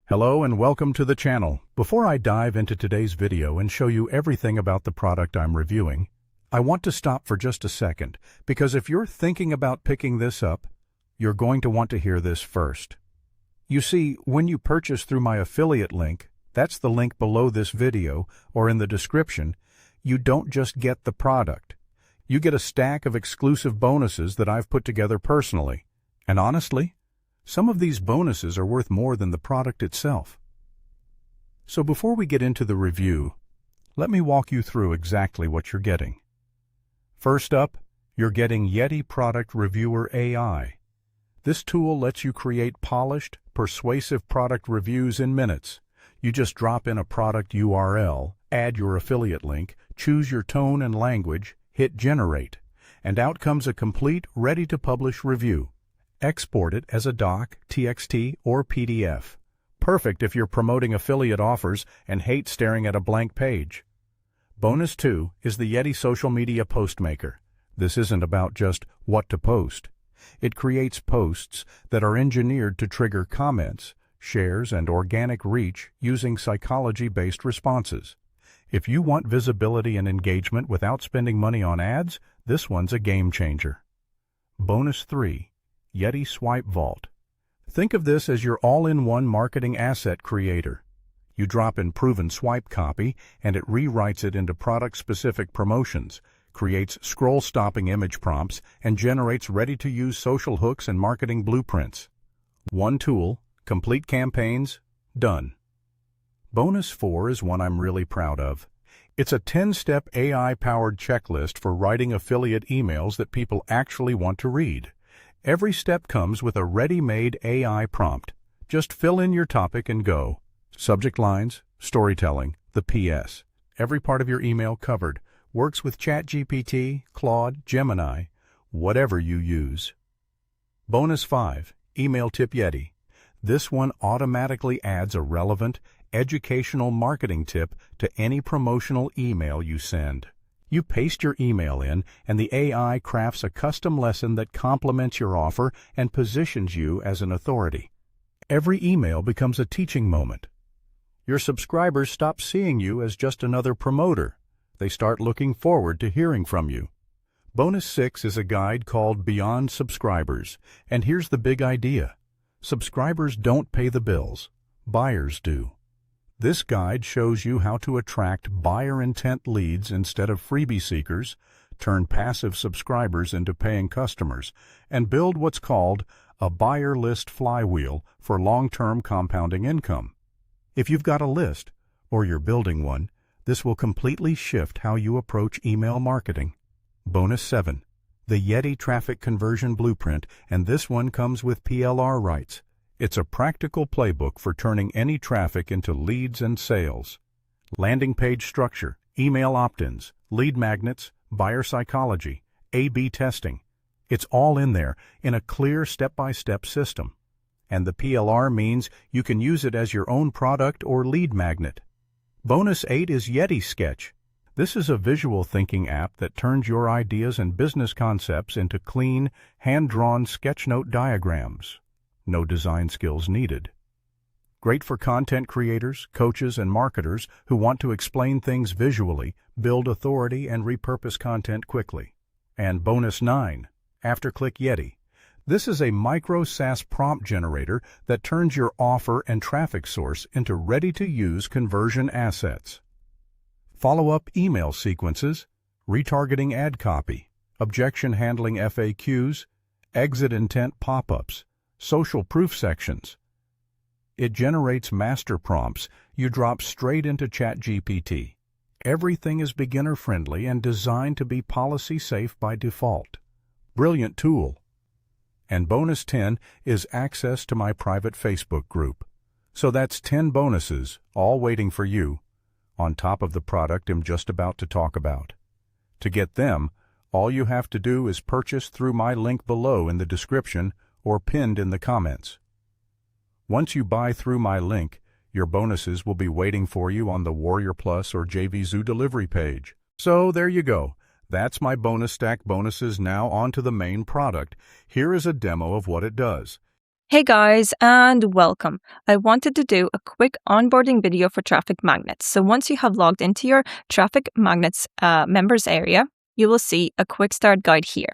Hello and welcome to the channel. Before I dive into today's video and show you everything about the product I'm reviewing, I want to stop for just a second, because if you're thinking about picking this up, you're going to want to hear this first. You see, when you purchase through my affiliate link, that's the link below this video or in the description, you don't just get the product. You get a stack of exclusive bonuses that I've put together personally. And honestly, some of these bonuses are worth more than the product itself. So before we get into the review, let me walk you through exactly what you're getting. First up, you're getting Yeti Product Reviewer AI. This tool lets you create polished, persuasive product reviews in minutes. You just drop in a product URL, add your affiliate link, choose your tone and language, hit generate, and out comes a complete, ready-to-publish review. Export it as a doc, TXT, or PDF. Perfect if you're promoting affiliate offers and hate staring at a blank page. Bonus 2 is the Yeti Social Media Postmaker. This isn't about just what to post. It creates posts that are engineered to trigger comments, shares, and organic reach using psychology-based responses. If you want visibility and engagement without spending money on ads, this one's a game changer. Bonus 3. Yeti Swipe Vault. Think of this as your all-in-one marketing asset creator. You drop in proven swipe copy, and it rewrites it into product-specific promotions, creates scroll-stopping image prompts, and generates ready-to-use social hooks and marketing blueprints. One tool, complete campaigns, done. Bonus 4 is one I'm really proud of. It's a 10-step AI-powered checklist for writing affiliate emails that people actually want to read. Every step comes with a ready-made AI prompt. Just fill in your topic and go. Subject lines, storytelling, the PS. Every part of your email covered. Works with ChatGPT, Claude, Gemini, whatever you use. Bonus 5, Email Tip Yeti. This one automatically adds a relevant, educational marketing tip to any promotional email you send. You paste your email in, and the AI crafts a custom lesson that complements your offer and positions you as an authority. Every email becomes a teaching moment. Your subscribers stop seeing you as just another promoter. They start looking forward to hearing from you. Bonus 6 is a guide called Beyond Subscribers, and here's the big idea. Subscribers don't pay the bills. Buyers do. This guide shows you how to attract buyer intent leads instead of freebie seekers, turn passive subscribers into paying customers, and build what's called a buyer list flywheel for long-term compounding income. If you've got a list, or you're building one, this will completely shift how you approach email marketing. Bonus 7, the Yeti Traffic Conversion Blueprint, and this one comes with PLR rights. It's a practical playbook for turning any traffic into leads and sales. Landing page structure, email opt-ins, lead magnets, buyer psychology, A/B testing. It's all in there in a clear step-by-step system. And the PLR means you can use it as your own product or lead magnet. Bonus 8 is Yeti Sketch. This is a visual thinking app that turns your ideas and business concepts into clean, hand-drawn sketchnote diagrams. No design skills needed. Great for content creators, coaches, and marketers who want to explain things visually, build authority, and repurpose content quickly. And Bonus 9, AfterClick Yeti. This is a micro SaaS prompt generator that turns your offer and traffic source into ready-to-use conversion assets. Follow-up email sequences, retargeting ad copy, objection handling FAQs, exit intent pop-ups, social proof sections. It generates master prompts you drop straight into ChatGPT. Everything is beginner-friendly and designed to be policy-safe by default. Brilliant tool. And Bonus 10 is access to my private Facebook group. So that's 10 bonuses, all waiting for you, on top of the product I'm just about to talk about. To get them, all you have to do is purchase through my link below in the description or pinned in the comments. Once you buy through my link, your bonuses will be waiting for you on the Warrior Plus or JVZoo delivery page. So there you go. That's my Bonusstack bonuses. Now on to the main product. Here is a demo of what it does. Hey guys, and welcome. I wanted to do a quick onboarding video for traffic magnets. So once you have logged into your traffic magnets members area, you will see a quick start guide here.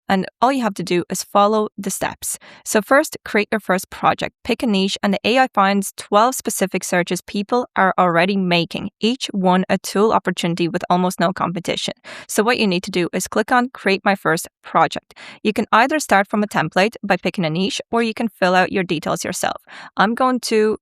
And all you have to do is follow the steps. So first, create your first project, pick a niche, and the AI finds 12 specific searches people are already making, each one a tool opportunity with almost no competition. So what you need to do is click on Create My First Project. You can either start from a template by picking a niche, or you can fill out your details yourself. I'm going to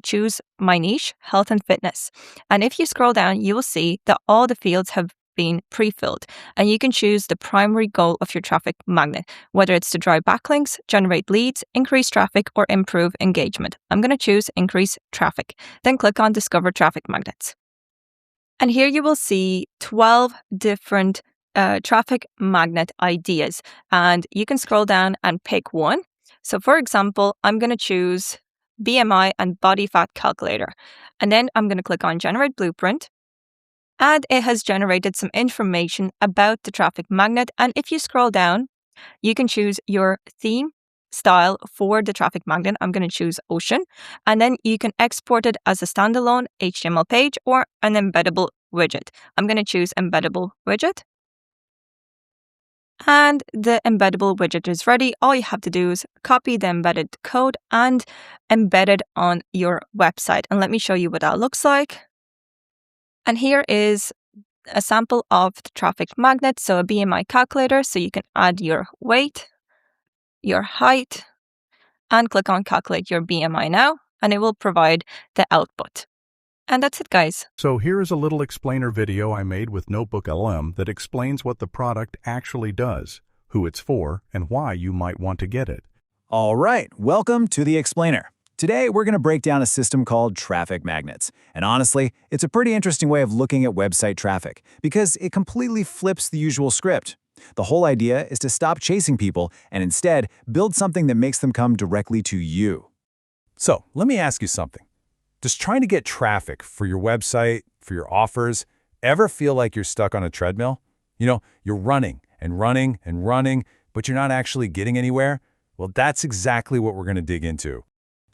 choose my niche, health and fitness. And if you scroll down, you will see that all the fields have been pre-filled, and you can choose the primary goal of your traffic magnet, whether it's to drive backlinks, generate leads, increase traffic, or improve engagement. I'm going to choose increase traffic, then click on Discover Traffic Magnets. And here you will see 12 different traffic magnet ideas, and you can scroll down and pick one. So for example, I'm going to choose BMI and body fat calculator, and then I'm going to click on Generate Blueprint. And it has generated some information about the traffic magnet. And if you scroll down, you can choose your theme style for the traffic magnet. I'm going to choose Ocean. And then you can export it as a standalone HTML page or an embeddable widget. I'm going to choose embeddable widget. And the embeddable widget is ready. All you have to do is copy the embedded code and embed it on your website. And let me show you what that looks like. And here is a sample of the traffic magnet, so a BMI calculator, so you can add your weight, your height, and click on Calculate Your BMI now, and it will provide the output. And that's it, guys. So here is a little explainer video I made with Notebook LM that explains what the product actually does, who it's for, and why you might want to get it. All right, welcome to the explainer. Today, we're going to break down a system called traffic magnets. And honestly, it's a pretty interesting way of looking at website traffic because it completely flips the usual script. The whole idea is to stop chasing people and instead build something that makes them come directly to you. So, let me ask you something. Does trying to get traffic for your website, for your offers, ever feel like you're stuck on a treadmill? You're running and running and running, but you're not actually getting anywhere? Well, that's exactly what we're going to dig into.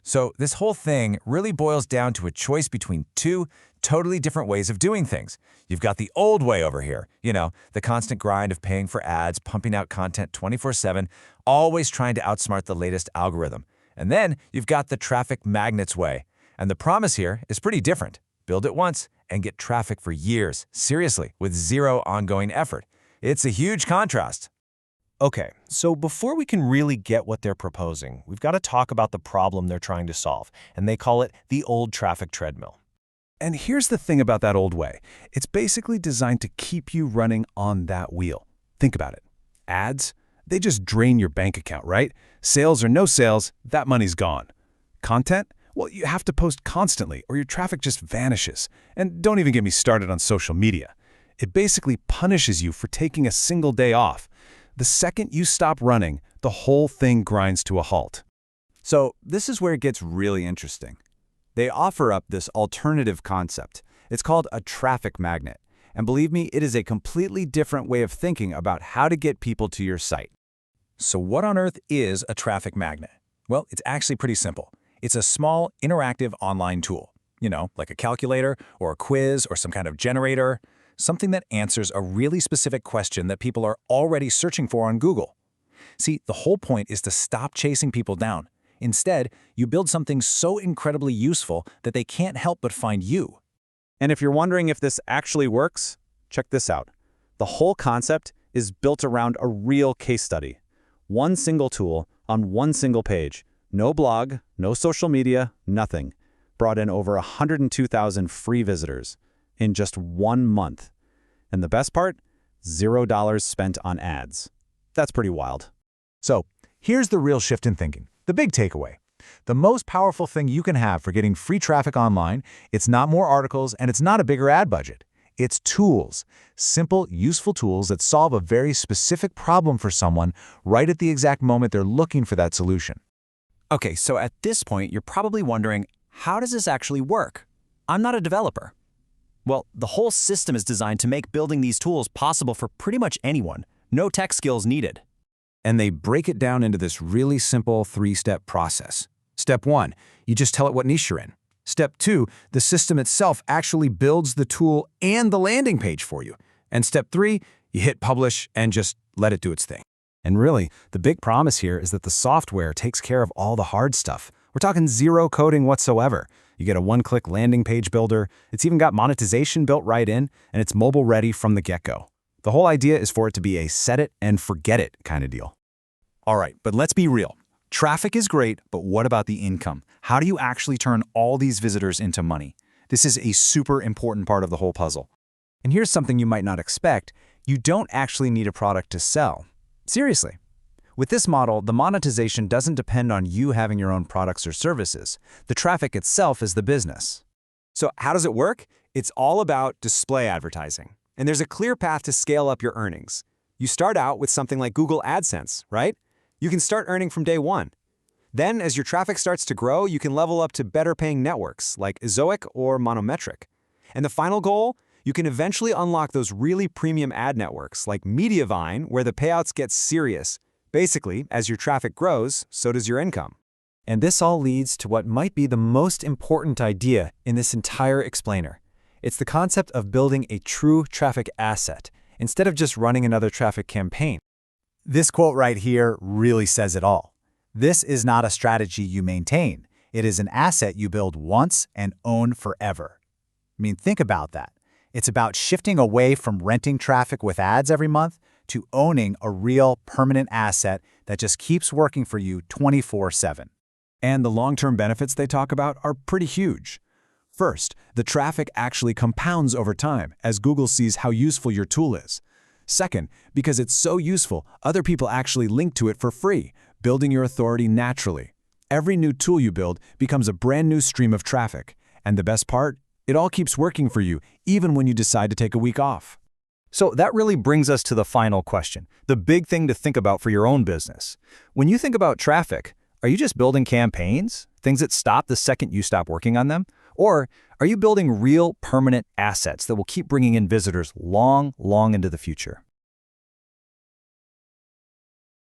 So this whole thing really boils down to a choice between two totally different ways of doing things. You've got the old way over here, the constant grind of paying for ads, pumping out content 24/7, always trying to outsmart the latest algorithm. And then you've got the traffic magnets way. And the promise here is pretty different. Build it once and get traffic for years, seriously, with zero ongoing effort. It's a huge contrast. Okay, so before we can really get what they're proposing, we've got to talk about the problem they're trying to solve, and they call it the old traffic treadmill. And here's the thing about that old way. It's basically designed to keep you running on that wheel. Think about it. Ads, they just drain your bank account, right? Sales or no sales, that money's gone. Content? Well, you have to post constantly or your traffic just vanishes. And don't even get me started on social media. It basically punishes you for taking a single day off. The second you stop running, the whole thing grinds to a halt. So this is where it gets really interesting. They offer up this alternative concept. It's called a traffic magnet. And believe me, it is a completely different way of thinking about how to get people to your site. So what on earth is a traffic magnet? Well, it's actually pretty simple. It's a small, interactive online tool. Like a calculator or a quiz or some kind of generator. Something that answers a really specific question that people are already searching for on Google. See, the whole point is to stop chasing people down. Instead, you build something so incredibly useful that they can't help but find you. And if you're wondering if this actually works, check this out. The whole concept is built around a real case study. One single tool on one single page. No blog, no social media, nothing. Brought in over 102,000 free visitors in just 1 month. And the best part? $0 spent on ads. That's pretty wild. So here's the real shift in thinking. The big takeaway. The most powerful thing you can have for getting free traffic online, it's not more articles and it's not a bigger ad budget. It's tools. Simple, useful tools that solve a very specific problem for someone right at the exact moment they're looking for that solution. Okay, so at this point, you're probably wondering, how does this actually work? I'm not a developer. Well, the whole system is designed to make building these tools possible for pretty much anyone. No tech skills needed. and they break it down into this really simple 3-step process. Step 1, you just tell it what niche you're in. Step 2, the system itself actually builds the tool and the landing page for you. And step 3, you hit publish and just let it do its thing. And really, the big promise here is that the software takes care of all the hard stuff. We're talking zero coding whatsoever. You get a one-click landing page builder, it's even got monetization built right in, and it's mobile ready from the get-go. The whole idea is for it to be a set it and forget it kind of deal. All right, but let's be real. Traffic is great, but what about the income? How do you actually turn all these visitors into money? This is a super important part of the whole puzzle. And here's something you might not expect. You don't actually need a product to sell. Seriously. With this model, the monetization doesn't depend on you having your own products or services. The traffic itself is the business. So how does it work? It's all about display advertising. And there's a clear path to scale up your earnings. You start out with something like Google AdSense, right? You can start earning from day one. Then, as your traffic starts to grow, you can level up to better-paying networks like Ezoic or Monometric. And the final goal? You can eventually unlock those really premium ad networks like Mediavine, where the payouts get serious. Basically, as your traffic grows, so does your income. And this all leads to what might be the most important idea in this entire explainer. It's the concept of building a true traffic asset, instead of just running another traffic campaign. This quote right here really says it all. This is not a strategy you maintain. It is an asset you build once and own forever. I mean, think about that. It's about shifting away from renting traffic with ads every month to owning a real, permanent asset that just keeps working for you 24/7. And the long-term benefits they talk about are pretty huge. First, the traffic actually compounds over time as Google sees how useful your tool is. Second, because it's so useful, other people actually link to it for free, building your authority naturally. Every new tool you build becomes a brand new stream of traffic. And the best part? It all keeps working for you, even when you decide to take a week off. So that really brings us to the final question, the big thing to think about for your own business. When you think about traffic, are you just building campaigns, things that stop the second you stop working on them? Or are you building real, permanent assets that will keep bringing in visitors long, long into the future?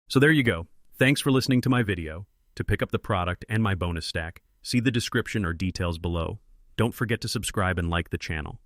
So there you go. Thanks for listening to my video. To pick up the product and my bonus stack, see the description or details below. Don't forget to subscribe and like the channel.